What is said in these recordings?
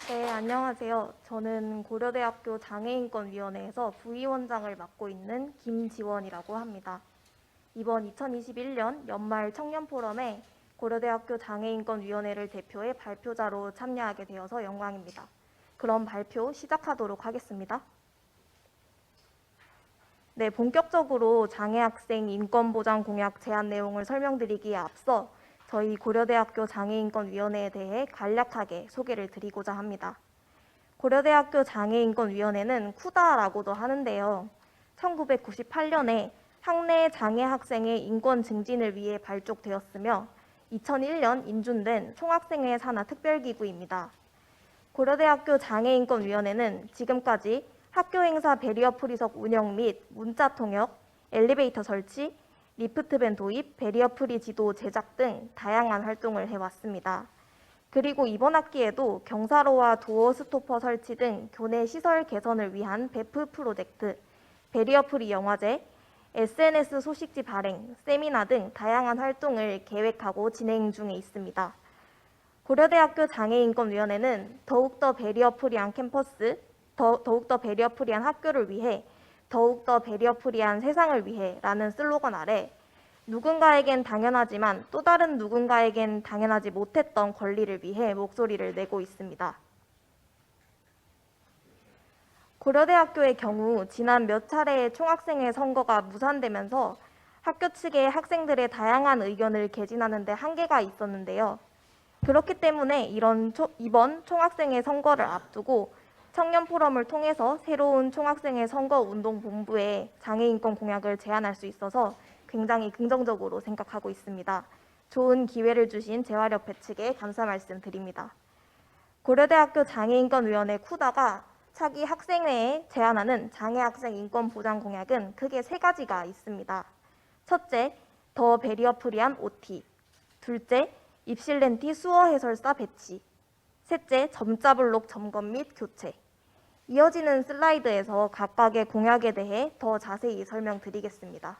네, 안녕하세요. 저는 고려대학교 장애인권위원회에서 부위원장을 맡고 있는 김지원이라고 합니다. 이번 2021년 연말 청년포럼에 고려대학교 장애인권위원회를 대표해 발표자로 참여하게 되어서 영광입니다. 그럼 발표 시작하도록 하겠습니다. 네, 본격적으로 장애학생 인권보장 공약 제안 내용을 설명드리기에 앞서 저희 고려대학교 장애인권위원회에 대해 간략하게 소개를 드리고자 합니다. 고려대학교 장애인권위원회는 쿠다라고도 하는데요. 1998년에 학내 장애 학생의 인권 증진을 위해 발족되었으며 2001년 인준된 총학생회 산하 특별기구입니다. 고려대학교 장애인권위원회는 지금까지 학교 행사 배리어 프리석 운영 및 문자 통역, 엘리베이터 설치, 리프트밴 도입, 배리어 프리 지도 제작 등 다양한 활동을 해왔습니다. 그리고 이번 학기에도 경사로와 도어 스토퍼 설치 등 교내 시설 개선을 위한 베프 프로젝트, 배리어 프리 영화제, SNS 소식지 발행, 세미나 등 다양한 활동을 계획하고 진행 중에 있습니다. 고려대학교 장애인권위원회는 더욱더 배리어 프리한 캠퍼스, 더욱더 배리어 프리한 학교를 위해 더욱더 배리어 프리한 세상을 위해 라는 슬로건 아래 누군가에겐 당연하지만 또 다른 누군가에겐 당연하지 못했던 권리를 위해 목소리를 내고 있습니다. 고려대학교의 경우 지난 몇 차례의 총학생회 선거가 무산되면서 학교 측의 학생들의 다양한 의견을 개진하는 데 한계가 있었는데요. 그렇기 때문에 이번 총학생회 선거를 앞두고 청년포럼을 통해서 새로운 총학생회 선거운동본부에 장애인권 공약을 제안할 수 있어서 굉장히 긍정적으로 생각하고 있습니다. 좋은 기회를 주신 재활협회 측에 감사 말씀드립니다. 고려대학교 장애인권위원회 쿠다가 차기 학생회에 제안하는 장애학생 인권 보장 공약은 크게 3가지가 있습니다. 첫째, 더 배리어 프리한 OT. 둘째, 입실렌티 수어 해설사 배치. 셋째, 점자블록 점검 및 교체. 이어지는 슬라이드에서 각각의 공약에 대해 더 자세히 설명드리겠습니다.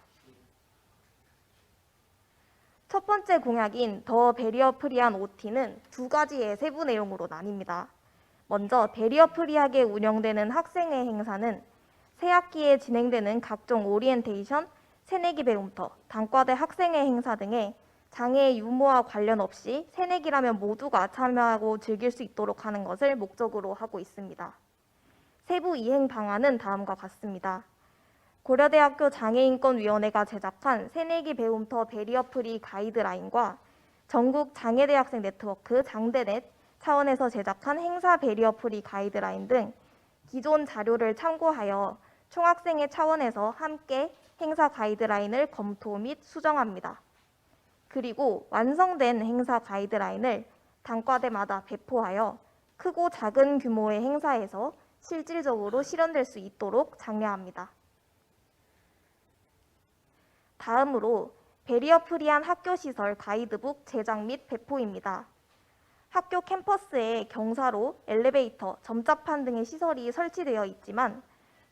첫 번째 공약인 더 배리어 프리한 OT는 2가지의 세부 내용으로 나뉩니다. 먼저 배리어 프리하게 운영되는 학생회 행사는 새 학기에 진행되는 각종 오리엔테이션, 새내기 배움터, 단과대 학생회 행사 등에 장애의 유무와 관련 없이 새내기라면 모두가 참여하고 즐길 수 있도록 하는 것을 목적으로 하고 있습니다. 세부 이행 방안은 다음과 같습니다. 고려대학교 장애인권위원회가 제작한 새내기 배움터 배리어 프리 가이드라인과 전국 장애대학생 네트워크 장대넷 차원에서 제작한 행사 배리어 프리 가이드라인 등 기존 자료를 참고하여 총학생회 차원에서 함께 행사 가이드라인을 검토 및 수정합니다. 그리고 완성된 행사 가이드라인을 단과대마다 배포하여 크고 작은 규모의 행사에서 실질적으로 실현될 수 있도록 장려합니다. 다음으로 배리어 프리한 학교시설 가이드북 제작 및 배포입니다. 학교 캠퍼스에 경사로, 엘리베이터, 점자판 등의 시설이 설치되어 있지만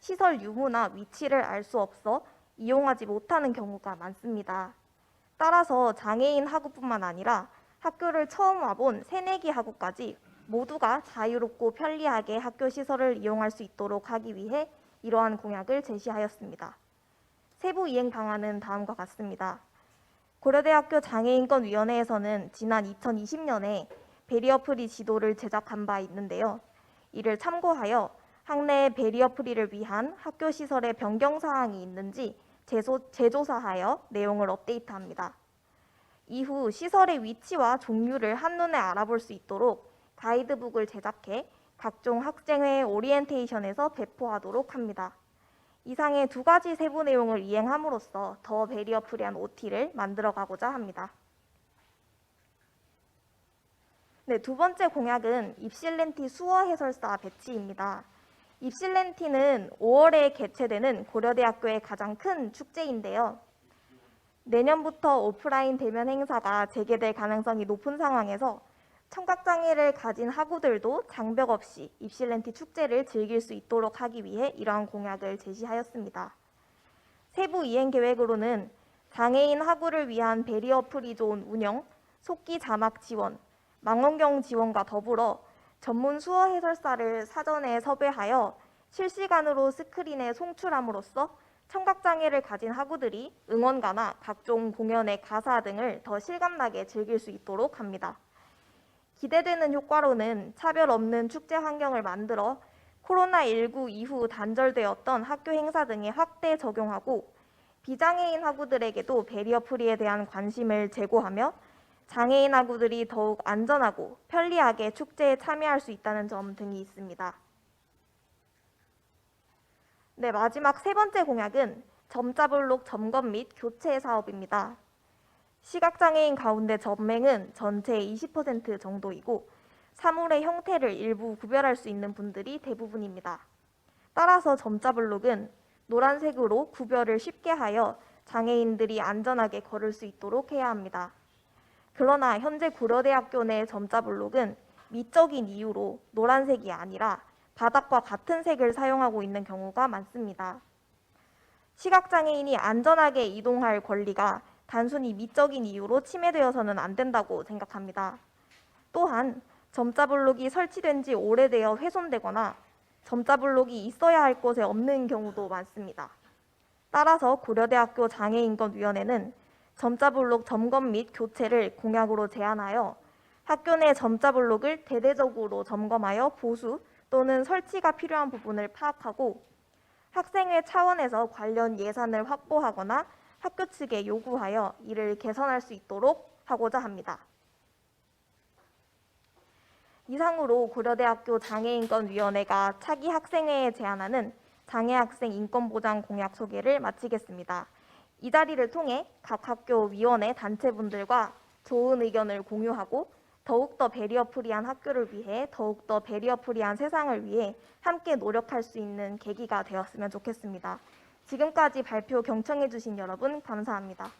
시설 유무나 위치를 알 수 없어 이용하지 못하는 경우가 많습니다. 따라서 장애인 학우뿐만 아니라 학교를 처음 와본 새내기 학우까지 모두가 자유롭고 편리하게 학교 시설을 이용할 수 있도록 하기 위해 이러한 공약을 제시하였습니다. 세부 이행 방안은 다음과 같습니다. 고려대학교 장애인권위원회에서는 지난 2020년에 배리어 프리 지도를 제작한 바 있는데요. 이를 참고하여 학내 배리어 프리를 위한 학교 시설의 변경 사항이 있는지 재조사하여 내용을 업데이트합니다. 이후 시설의 위치와 종류를 한눈에 알아볼 수 있도록 가이드북을 제작해 각종 학생회 오리엔테이션에서 배포하도록 합니다. 이상의 2가지 세부 내용을 이행함으로써 더 배리어 프리한 OT를 만들어가고자 합니다. 네, 2번째 공약은 입실렌티 수어 해설사 배치입니다. 입실렌티는 5월에 개최되는 고려대학교의 가장 큰 축제인데요. 내년부터 오프라인 대면 행사가 재개될 가능성이 높은 상황에서 청각장애를 가진 학우들도 장벽 없이 입실렌티 축제를 즐길 수 있도록 하기 위해 이러한 공약을 제시하였습니다. 세부 이행 계획으로는 장애인 학우를 위한 배리어 프리 존 운영, 속기 자막 지원, 망원경 지원과 더불어 전문 수어 해설사를 사전에 섭외하여 실시간으로 스크린에 송출함으로써 청각장애를 가진 학우들이 응원가나 각종 공연의 가사 등을 더 실감나게 즐길 수 있도록 합니다. 기대되는 효과로는 차별 없는 축제 환경을 만들어 코로나19 이후 단절되었던 학교 행사 등에 확대 적용하고 비장애인 학우들에게도 베리어 프리에 대한 관심을 제고하며 장애인 학우들이 더욱 안전하고 편리하게 축제에 참여할 수 있다는 점 등이 있습니다. 네, 마지막 세 번째 공약은 점자블록 점검 및 교체 사업입니다. 시각장애인 가운데 점맹은 전체의 20% 정도이고 사물의 형태를 일부 구별할 수 있는 분들이 대부분입니다. 따라서 점자블록은 노란색으로 구별을 쉽게 하여 장애인들이 안전하게 걸을 수 있도록 해야 합니다. 그러나 현재 고려대학교 내 점자블록은 미적인 이유로 노란색이 아니라 바닥과 같은 색을 사용하고 있는 경우가 많습니다. 시각장애인이 안전하게 이동할 권리가 단순히 미적인 이유로 침해되어서는 안 된다고 생각합니다. 또한 점자블록이 설치된 지 오래되어 훼손되거나 점자블록이 있어야 할 곳에 없는 경우도 많습니다. 따라서 고려대학교 장애인권위원회는 점자블록 점검 및 교체를 공약으로 제안하여 학교 내 점자블록을 대대적으로 점검하여 보수 또는 설치가 필요한 부분을 파악하고 학생회 차원에서 관련 예산을 확보하거나 학교 측에 요구하여 이를 개선할 수 있도록 하고자 합니다. 이상으로 고려대학교 장애인권위원회가 차기 학생회에 제안하는 장애학생 인권보장 공약 소개를 마치겠습니다. 이 자리를 통해 각 학교 위원회 단체분들과 좋은 의견을 공유하고 더욱더 베리어 프리한 학교를 위해 더욱더 베리어 프리한 세상을 위해 함께 노력할 수 있는 계기가 되었으면 좋겠습니다. 지금까지 발표 경청해 주신 여러분 감사합니다.